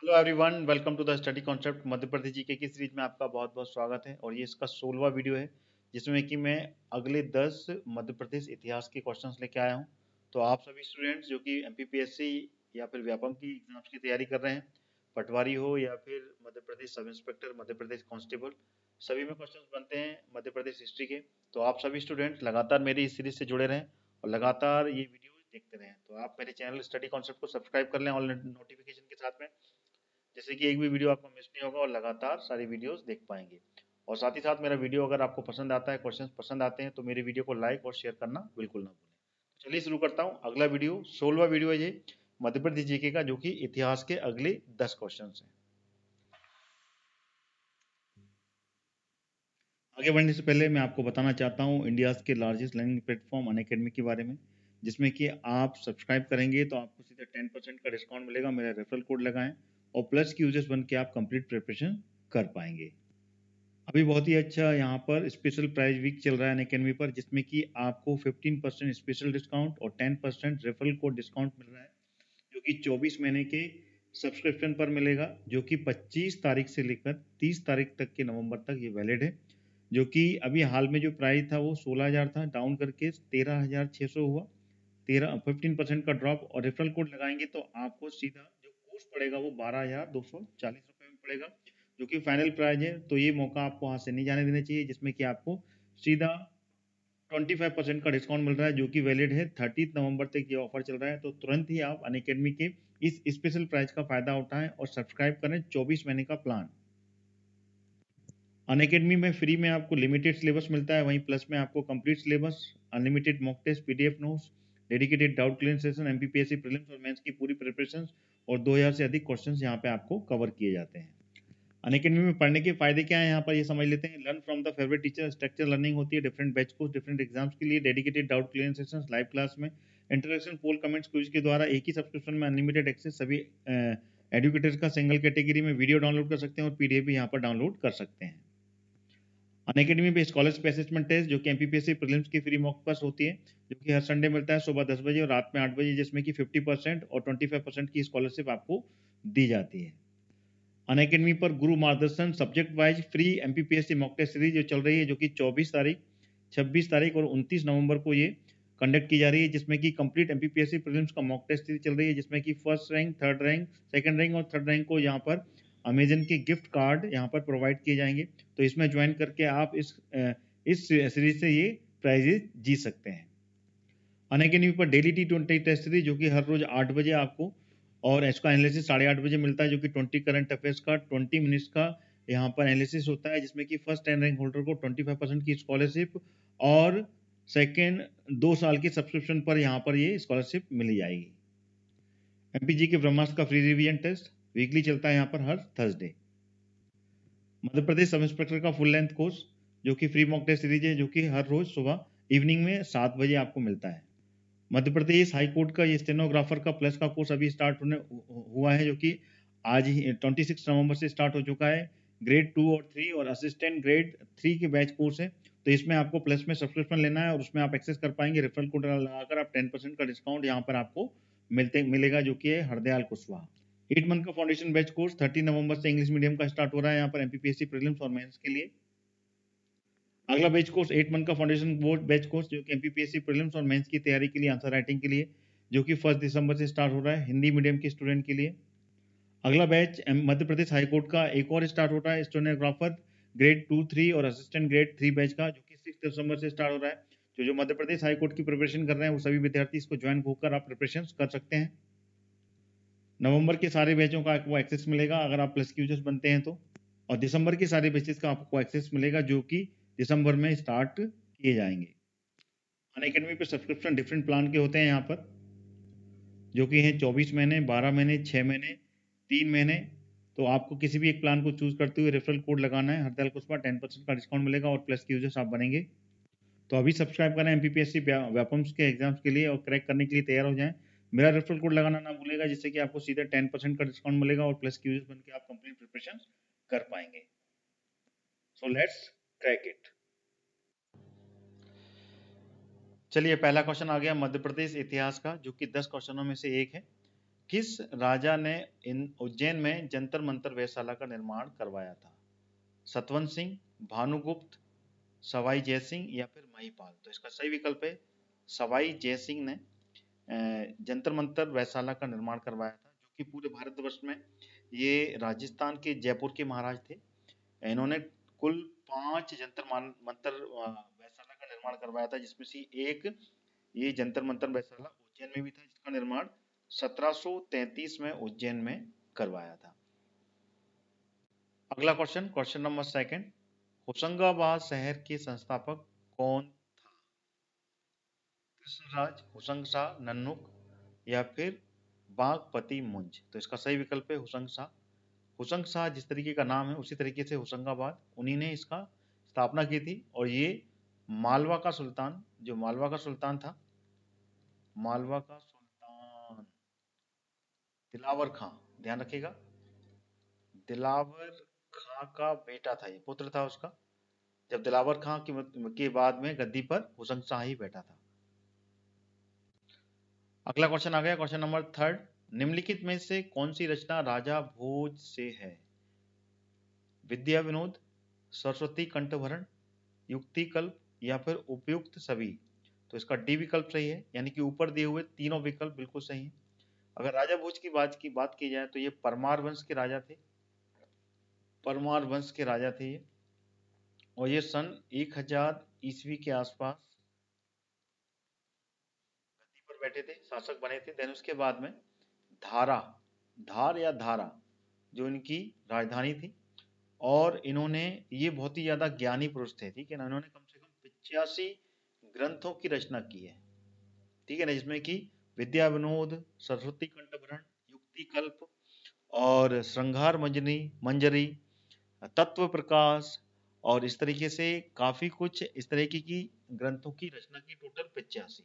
Hello everyone, welcome to the study concept Madhya Pradesh GK की series में आपका बहुत बहुत स्वागत है। और ये इसका 16वां वीडियो है जिसमें कि मैं अगले 10 मध्य प्रदेश इतिहास के क्वेश्चंस लेके आया हूँ। तो आप सभी स्टूडेंट्स जो कि एमपीपीएससी या फिर व्यापम की एग्जाम्स की तैयारी कर रहे हैं, पटवारी हो या फिर Madhya Pradesh sub inspector, Madhya Pradesh constable, सभी में क्वेश्चंस बनते हैं मध्य प्रदेश हिस्ट्री के। तो आप सभी स्टूडेंट्स लगातार मेरी इस सीरीज से जुड़े रहें और लगातार ये वीडियो देखते रहें। तो आप मेरे चैनल स्टडी कॉन्सेप्ट को सब्सक्राइब कर लें ऑल नोटिफिकेशन के साथ में, जैसे कि एक भी वीडियो आपको मिस नहीं होगा और लगातार सारी वीडियोस देख पाएंगे। और साथ ही साथ मेरा वीडियो अगर आपको पसंद आता है, क्वेश्चंस पसंद आते हैं, तो मेरे वीडियो को लाइक और शेयर करना बिल्कुल ना भूलें। तो चलिए शुरू करता हूँ। अगला वीडियो 16वां वीडियो है ये मध्य प्रदेश जीके का, जो कि इतिहास के अगले 10 क्वेश्चन हैं। आगे बढ़ने से पहले मैं आपको बताना चाहता हूँ इंडिया के लार्जेस्ट लर्निंग प्लेटफॉर्म अनअकैडमी के बारे में, जिसमें कि आप सब्सक्राइब करेंगे तो आपको सीधा 10% का डिस्काउंट मिलेगा। मेरा रेफरल कोड लगाएं और प्लस की यूजर्स बन के आप कंप्लीट प्रिपरेशन कर पाएंगे। अभी बहुत ही अच्छा यहाँ पर स्पेशल प्राइस वीक चल रहा है अनअकैडमी पर, जिसमें कि आपको 15% स्पेशल डिस्काउंट और 10% रेफरल कोड डिस्काउंट मिल रहा है, जो कि 24 महीने के सब्सक्रिप्शन पर मिलेगा, जो कि 25 तारीख से लेकर 30 तारीख तक के नवंबर तक ये वैलिड है। जो कि अभी हाल में जो प्राइस था वो 16,000 था, डाउन करके 13,600 हुआ। 15% का ड्रॉप और रेफरल कोड लगाएंगे तो आपको सीधा जो कोर्स पड़ेगा वो 12,240 रुपये में पड़ेगा, जो कि फाइनल प्राइस है। तो ये मौका आपको हाथ से नहीं जाने देना चाहिए, जिसमें कि आपको सीधा 25% का डिस्काउंट मिल रहा है, जो कि वैलिड है 30 नवंबर तक ये ऑफर चल रहा है। तो तुरंत ही आप अनअकैडमी के इस स्पेशल प्राइस का फायदा उठाएं और सब्सक्राइब करें 24 महीने का प्लान। अनअकैडमी में फ्री में आपको लिमिटेड सिलेबस मिलता है, वहीं प्लस में आपको complete syllabus, unlimited mock test, PDF notes, dedicated doubt clear session, MPPSC prelims और मेंस की पूरी प्रिपरेशन और 2000 से अधिक क्वेश्चंस यहाँ पे आपको कवर किए जाते हैं। अनअकैडमी में पढ़ने के फायदे क्या है यहाँ पर ये समझ लेते हैं। Learn from the favourite teacher, structure learning होती है, different batch course, different exams के लिए, dedicated doubt clear sessions live class में, इंटरेक्शन, पोल कमेंट्स, क्विज के द्वारा एक ही सब्सक्रिप्शन में अनलिमिटेड एक्सेस, सभी एडुकेटर्स का सिंगल कैटेगरी में वीडियो डाउनलोड कर सकते हैं और पीडीएफ भी यहाँ पर डाउनलोड कर सकते हैं। अनअकैडमी पे स्कॉलरशिप असेसमेंट टेस्ट, जो कि एमपीपीएससी प्रीलिम्स की फ्री मॉक टेस्ट होती है, जो कि हर संडे मिलता है सुबह 10 बजे और रात में 8 बजे, जिसमें कि 50% और 25% की स्कॉलरशिप आपको दी जाती है। अनअकैडमी पर गुरु मार्गदर्शन subject wise free MPPSC mock test series जो चल रही है, जो कि 24 तारीख, 26 तारीख और 29 नवंबर को ये कंडक्ट की जा रही है, जिसमें कि कंप्लीट एमपीपीएससी प्रीलिम्स का मॉक टेस्ट सीरीज चल रही है, जिसमें कि first rank, third rank, second rank और थर्ड रैंक को यहाँ पर अमेजन के गिफ्ट कार्ड यहाँ पर प्रोवाइड किए जाएंगे। तो इसमें ज्वाइन करके आप इस सीरीज से ये प्राइजेज जीत सकते हैं। अनअकैडमी पर डेली T20 टेस्ट सीरीज, जो कि हर रोज 8 बजे आपको, और इसका एनालिसिस 8:30 बजे मिलता है, जो कि 20 करंट अफेयर्स का 20 मिनट्स का यहाँ पर एनालिसिस होता है, जिसमें कि फर्स्ट 10 रैंक होल्डर को 25% की स्कॉलरशिप और सेकेंड 2 साल की सब्सक्रिप्शन पर यहाँ पर ये स्कॉलरशिप मिली जाएगी। एमपीजी के ब्रह्मास्त्र का फ्री रिवीजन टेस्ट वीकली चलता है यहाँ पर हर Thursday. Madhya Pradesh sub inspector का फुल लेंथ कोर्स, जो कि फ्री मॉक टेस्ट सीरीज है, जो कि हर रोज सुबह इवनिंग में 7 बजे आपको मिलता है। मध्य प्रदेश हाई कोर्ट का ये स्टेनोग्राफर का प्लस का कोर्स अभी स्टार्ट हुआ है, जो कि आज ही 26 नवंबर से स्टार्ट हो चुका है। ग्रेड 2 और 3 और असिस्टेंट ग्रेड 3 के बैच कोर्स है। तो इसमें आपको प्लस में सब्सक्रिप्शन लेना है और उसमें आप एक्सेस कर पाएंगे। रेफरल कोड लगाकर आप 10% का डिस्काउंट यहाँ पर आपको मिलेगा, जो कि है हरदयाल कुशवाहा। 8 मंथ का फाउंडेशन बैच कोर्स 30 नवंबर से इंग्लिश मीडियम का स्टार्ट हो रहा है यहाँ पर एमपीपीएससी प्रीलिम्स और मेंस के लिए। अगला बैच कोर्स 8 मंथ का फाउंडेशन बोर्ड बैच कोर्स, जो कि एमपीपीएससी प्रीलिम्स और मेंस की तैयारी के लिए, आंसर राइटिंग के लिए, जो कि 1 दिसंबर से स्टार्ट हो रहा है हिंदी मीडियम के स्टूडेंट के लिए। अगला बैच मध्य प्रदेश हाईकोर्ट का एक और स्टार्ट हो रहा है, स्टेनोग्राफर ग्रेड 2, 3 और असिस्टेंट ग्रेड 3 बैच का, जो कि 6 दिसंबर से स्टार्ट हो रहा है। जो मध्य प्रदेश हाईकोर्ट की प्रिपरेशन कर रहे हैं वो सभी विद्यार्थी इसको ज्वाइन होकर आप प्रिपरेशन कर सकते हैं। नवंबर के सारे बैचों का आपको एक्सेस मिलेगा अगर आप प्लस की यूजर्स बनते हैं तो, और दिसंबर के सारे बैचेस का आपको एक्सेस मिलेगा, जो कि दिसंबर में स्टार्ट किए जाएंगे। अनअकैडमी पे सब्सक्रिप्शन डिफरेंट प्लान के होते हैं यहाँ पर, जो कि हैं 24 महीने, 12 महीने, 6 महीने, 3 महीने। तो आपको किसी भी एक प्लान को चूज करते हुए रेफरल कोड लगाना है, हरदयाल कुशवाहा, 10% का डिस्काउंट मिलेगा और प्लस के यूजर्स आप बनेंगे। तो अभी सब्सक्राइब करें एमपीपीएससी व्यापम्स के एग्जाम्स के लिए और क्रैक करने के लिए तैयार हो जाएं। मेरा रेफरल कोड लगाना ना भूलेगा, जिससे कि आपको सीधे 10% का डिस्काउंट मिलेगा और प्लस के यूजर्स बन के आप कंप्लीट प्रिपरेशन कर पाएंगे। So let's crack it. चलिए पहला क्वेश्चन आ गया मध्य प्रदेश इतिहास का, जो कि 10 क्वेश्चनों में से एक है। किस राजा ने उज्जैन में जंतर मंतर वेधशाला का निर्माण करवाया था? सतवंत सिंह, भानुगुप्त, सवाई जयसिंह या फिर महिपाल? तो इसका सही विकल्प है सवाई जयसिंह ने जंतर मंतर वेधशाला का निर्माण करवाया था, जो कि पूरे भारतवर्ष में, ये राजस्थान के जयपुर के महाराज थे। इन्होंने कुल 5 जंतर मंतर वेधशाला का निर्माण करवाया था, जिसमें से एक ये जंतर मंतर वेधशाला उज्जैन में भी था, जिसका निर्माण 1733 में उज्जैन में करवाया था। अगला question, question number second, Hoshangabad शहर के संस्थापक कौन था? कृष्णराज, होशंग शाह, नन्नुक या फिर बागपति मुंज? तो इसका सही विकल्प है होशंग शाह। होशंग शाह जिस तरीके का नाम है उसी तरीके से होशंगाबाद, उन्हीं ने इसका स्थापना की थी। और ये मालवा का सुल्तान, जो मालवा का सुल्तान था, मालवा का सुल्तान दिलावर खां, ध्यान रखिएगा, दिलावर खां का बेटा था, ये पुत्र था उसका। जब दिलावर खां के बाद में गद्दी पर होशंग शाह ही बैठा था। अगला क्वेश्चन आ गया, क्वेश्चन नंबर थर्ड, निम्नलिखित में से कौन सी रचना राजा भोज से है? विद्या विनोद, सरस्वती कंठभरण, युक्ति कल्प या फिर उपयुक्त सभी? तो इसका डी विकल्प सही है, यानी कि ऊपर दिए हुए तीनों विकल्प बिल्कुल सही है। अगर राजा भोज की बात की जाए तो ये परमार वंश के राजा थे, परमार वंश के राजा थे ये, और ये सन 1000 ईस्वी के आसपास गद्दी पर बैठे थे, शासक बने थे। देन उसके बाद में धारा, धार या धारा, जो इनकी राजधानी थी, और इन्होंने, ये बहुत ही ज्यादा ज्ञानी पुरुष थे, ठीक है ना, इन्होंने कम से कम 85 ग्रंथों की रचना की है, ठीक है ना, जिसमें कि विद्या विनोद, सरस्वती कंठभरण, युक्ति कल्प और श्रृंगार मंजरी मंजरी, तत्व प्रकाश, और इस तरीके से काफी कुछ इस तरीके की ग्रंथों की रचना की, टोटल 85।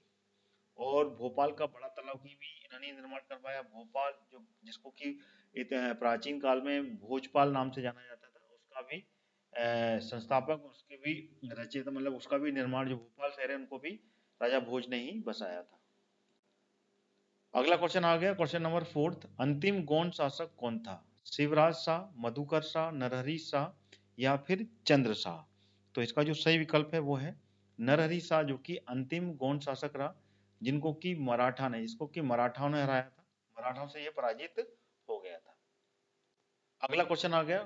और भोपाल का बड़ा तालाब की भी इन्होंने निर्माण करवाया। भोपाल जो, जिसको कि प्राचीन काल में भोजपाल नाम से जाना जाता था, उसका भी संस्थापक, उसके भी रचयिता, मतलब उसका भी निर्माण, जो भोपाल शहर है उनको भी राजा भोज ने ही बसाया था। अगला क्वेश्चन आ गया, क्वेश्चन नंबर फोर्थ, अंतिम गौड़ शासक कौन था? शिवराज शाह, मधुकर शाह, नरहरि शाह या फिर चंद्र शाह? तो इसका जो सही विकल्प है वो है नरहरि शाह, जो कि अंतिम गौड़ शासक रहा, जिनको कि मराठा ने, जिसको कि मराठाओं ने हराया था, मराठाओं से ये पराजित हो गया था। अगला क्वेश्चन आ गया,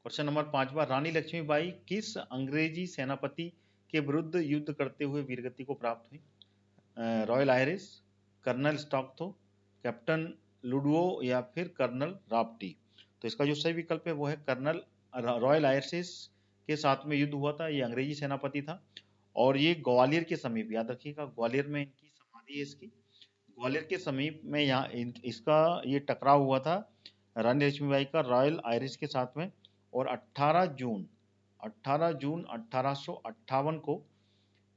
क्वेश्चन नंबर पांचवा, रानी लक्ष्मीबाई किस अंग्रेजी सेनापति के विरुद्ध युद्ध करते हुए वीरगति को प्राप्त हुई? रॉयल आयरिश, कर्नल स्टॉकथो, कैप्टन लुडवो या फिर कर्नल राप्टी? तो इसका जो सही विकल्प है वो है कर्नल, रॉयल आयरिश के साथ में युद्ध हुआ था, ये अंग्रेजी सेनापति था, और ये ग्वालियर के समीप, याद रखिएगा, ग्वालियर में इनकी समाधि है इसकी, ग्वालियर के समीप में यहाँ इसका ये टकराव हुआ था रानी लक्ष्मीबाई का रॉयल आयरिश के साथ में। और 18 जून 1858 को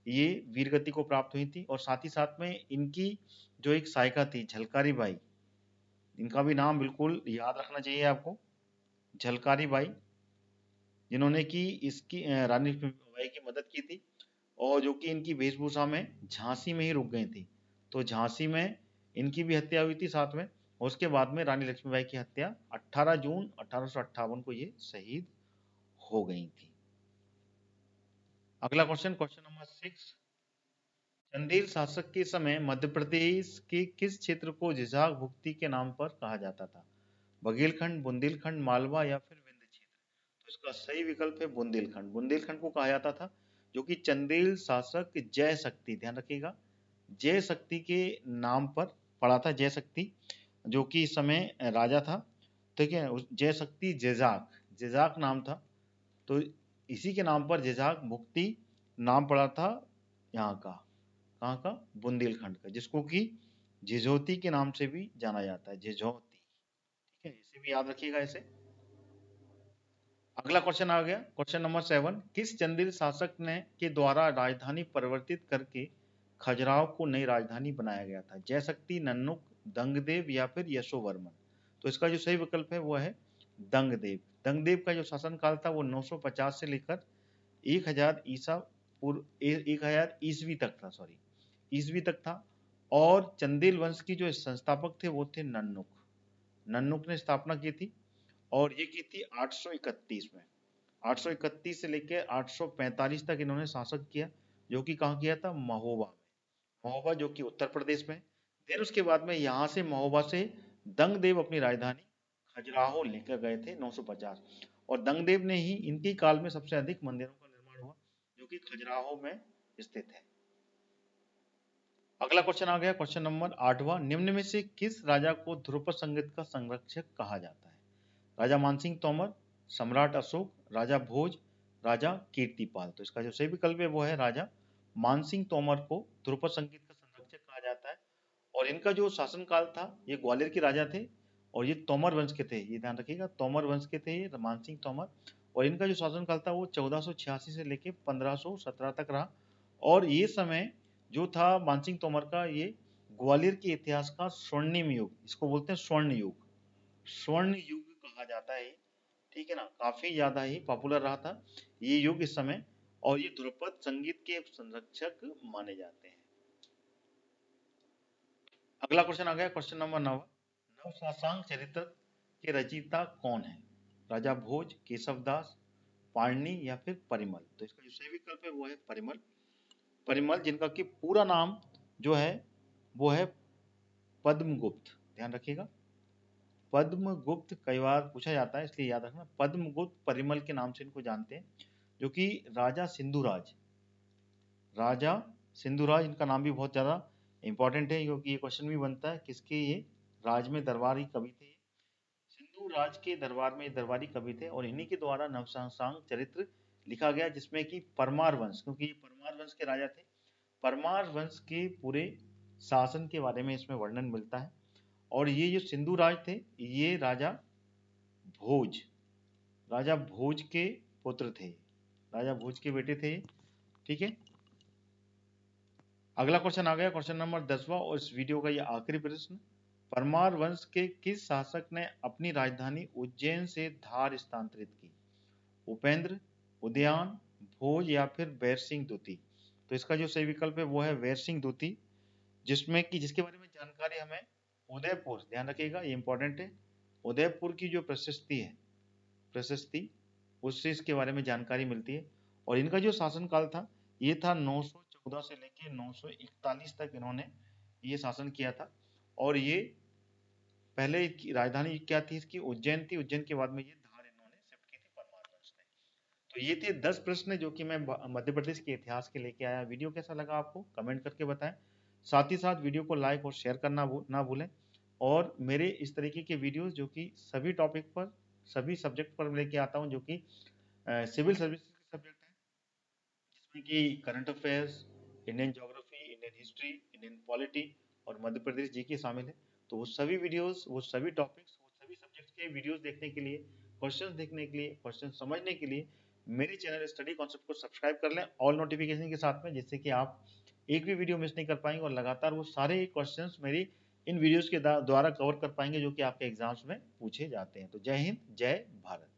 ये वीरगति को प्राप्त हुई थी। और साथ ही साथ में इनकी जो एक सहायिका थी झलकारी बाई, इनका भी नाम बिल्कुल याद रखना चाहिए आपको, झलकारी बाई, जिन्होंने की इसकी रानी लक्ष्मीबाई की मदद की थी, और जो कि इनकी वेशभूषा में झांसी में ही रुक गई थी। तो झांसी में इनकी भी हत्या हुई थी साथ में, और उसके बाद में रानी लक्ष्मीबाई की हत्या 18 जून 1858 को ये शहीद हो गई थी। अगला क्वेश्चन, क्वेश्चन नंबर 6, चंदेल शासक के समय मध्य प्रदेश के किस क्षेत्र को झिझाग भुक्ति के नाम पर कहा जाता था? बघेलखंड, बुंदेलखंड, मालवा या फिर विंध्य क्षेत्र? तो इसका सही विकल्प है बुंदेलखंड। बुंदेलखंड को कहा जाता था, जो कि चंदेल शासक जय शक्ति, ध्यान रखिएगा, जय शक्ति के नाम पर पड़ा था, जय शक्ति, जो कि इस समय राजा था, ठीक है, जय शक्ति जेजाक, जेजाक नाम था, तो इसी के नाम पर जेजाक भुक्ति नाम पड़ा था यहाँ का, कहाँ का, बुंदेलखंड का, जिसको कि झिझोती के नाम से भी जाना जाता है, झिझोती, ठीक है, इसे भी याद रखिएगा इसे। अगला क्वेश्चन आ गया, क्वेश्चन नंबर 7, किस चंदेल शासक ने के द्वारा राजधानी परिवर्तित करके खजुराहो को नई राजधानी बनाया गया था? जयशक्ति, नन्नुक, दंगदेव या फिर यशोवर्मन? तो इसका जो सही विकल्प है वो है दंगदेव। दंगदेव का जो शासन काल था वो 950 से लेकर 1000 ईसा पूर्व, 1000 ईस्वी तक था, सॉरी, ईस्वी तक था। और चंदेल वंश की जो संस्थापक थे वो थे नन्नुक। नन्नुक ने स्थापना की थी और ये की थी 831 में। 831 से लेकर 845 तक इन्होंने शासन किया, जो कि कहाँ किया था? महोबा में। महोबा जो कि उत्तर प्रदेश में। फिर उसके बाद में यहाँ से महोबा से दंगदेव अपनी राजधानी खजुराहो लेकर गए थे 950, और दंगदेव ने ही इनके काल में सबसे अधिक मंदिरों का निर्माण हुआ, जो कि खजुराहो में स्थित है। अगला क्वेश्चन आ गया, क्वेश्चन नंबर 8वां। निम्न में से किस राजा को ध्रुपद संगीत का संरक्षक कहा जाता है? राजा मानसिंह तोमर, सम्राट अशोक, राजा भोज, राजा कीर्तिपाल। तो इसका जो सही विकल्प है वो है राजा मानसिंह तोमर को ध्रुपद संगीत का संरक्षक कहा जाता है। और इनका जो शासनकाल था, ये ग्वालियर के राजा थे और ये तोमर वंश के थे, ये ध्यान रखिएगा, तोमर वंश के थे ये मानसिंह तोमर। और इनका जो शासनकाल था वो 1486 से लेके 1517 तक रहा। और ये समय जो था मानसिंह तोमर का, ये ग्वालियर के इतिहास का स्वर्णिम युग, इसको बोलते हैं स्वर्ण युग, स्वर्ण युग कहा जाता है। ठीक है ना, काफी ज्यादा ही पॉपुलर रहा था ये युग इस समय, और ये ध्रुपद संगीत के संरक्षक माने जाते हैं। अगला क्वेश्चन आ गया, क्वेश्चन नंबर 9। नवशासंक चरित्र के रचयिता कौन है? राजा भोज, केशवदास, पाणिनि या फिर परिमल। तो इसका जो सही विकल्प है वो है परिमल। परिमल, जिनका कि पूरा नाम जो है वो है पद्मगुप्त, ध्यान रखिएगा। पद्मगुप्त कई बार पूछा जाता है, इसलिए याद रखना, पद्मगुप्त परिमल के नाम से इनको जानते हैं, जो कि राजा सिंधुराज, राजा सिंधुराज इनका नाम भी बहुत ज्यादा इंपॉर्टेंट है, क्योंकि ये क्वेश्चन भी बनता है किसके, ये राज में दरबारी कवि थे, सिंधु राज के दरबार में दरबारी कवि थे, और इन्हीं के द्वारा नवशासंक चरित्र लिखा गया, जिसमें कि परमार वंश, क्योंकि ये परमार वंश के राजा थे, परमार वंश के पूरे शासन के बारे में इसमें वर्णन मिलता है। और ये जो सिंधु राज थे, ये राजा भोज, राजा भोज के पुत्र थे, राजा भोज के बेटे थे। ठीक है, अगला क्वेश्चन आ गया, क्वेश्चन नंबर 10वां और इस वीडियो का ये आखिरी प्रश्न। परमार वंश के किस शासक ने अपनी राजधानी उज्जैन से धार स्थानांतरित की? उपेंद्र, उदयन, भोज या फिर बैर सिंह द्वितीय। तो इसका जो सही विकल्प है वो है बैर सिंह द्वितीय, जिसमें कि जिसके बारे में जानकारी हमें उदयपुर, ध्यान रखिएगा ये इंपॉर्टेंट है, उदयपुर की जो प्रशस्ति है, प्रशस्ति, उससे इसके बारे में जानकारी मिलती है। और इनका जो शासनकाल था ये था 914 से लेके 941 तक इन्होंने ये शासन किया था। और ये पहले की राजधानी क्या थी इसकी? उज्जैन थी, उज्जैन के बाद में ये धार इन्होंने शिफ्ट की थी परमार वंश ने। तो ये थे 10 प्रश्न जो कि मैं मध्य प्रदेश के इतिहास के लेके आया। वीडियो कैसा लगा आपको कमेंट करके बताएं, साथ ही साथ वीडियो को लाइक और शेयर करना ना भूलें। और मेरे इस तरीके के वीडियोस जो कि सभी टॉपिक पर, सभी सब्जेक्ट पर लेके आता हूँ, जो कि सिविल सर्विसेज के सब्जेक्ट हैं, जिसमें कि current affairs, Indian geography, Indian history, Indian polity और मध्य प्रदेश जीके शामिल है। तो वो सभी वीडियोस, वो सभी टॉपिक्स, वो सभी सब्जेक्ट्स के वीडियोस देखने के लिए, क्वेश्चंस देखने के लिए, क्वेश्चन समझने के लिए मेरे चैनल स्टडी कॉन्सेप्ट को सब्सक्राइब कर लें ऑल नोटिफिकेशन के साथ में, जिससे कि आप एक भी वीडियो मिस नहीं कर पाएंगे और लगातार वो सारे क्वेश्चंस मेरी इन वीडियोस के द्वारा कवर कर पाएंगे, जो कि आपके एग्जाम्स में पूछे जाते हैं। तो जय हिंद, जय भारत।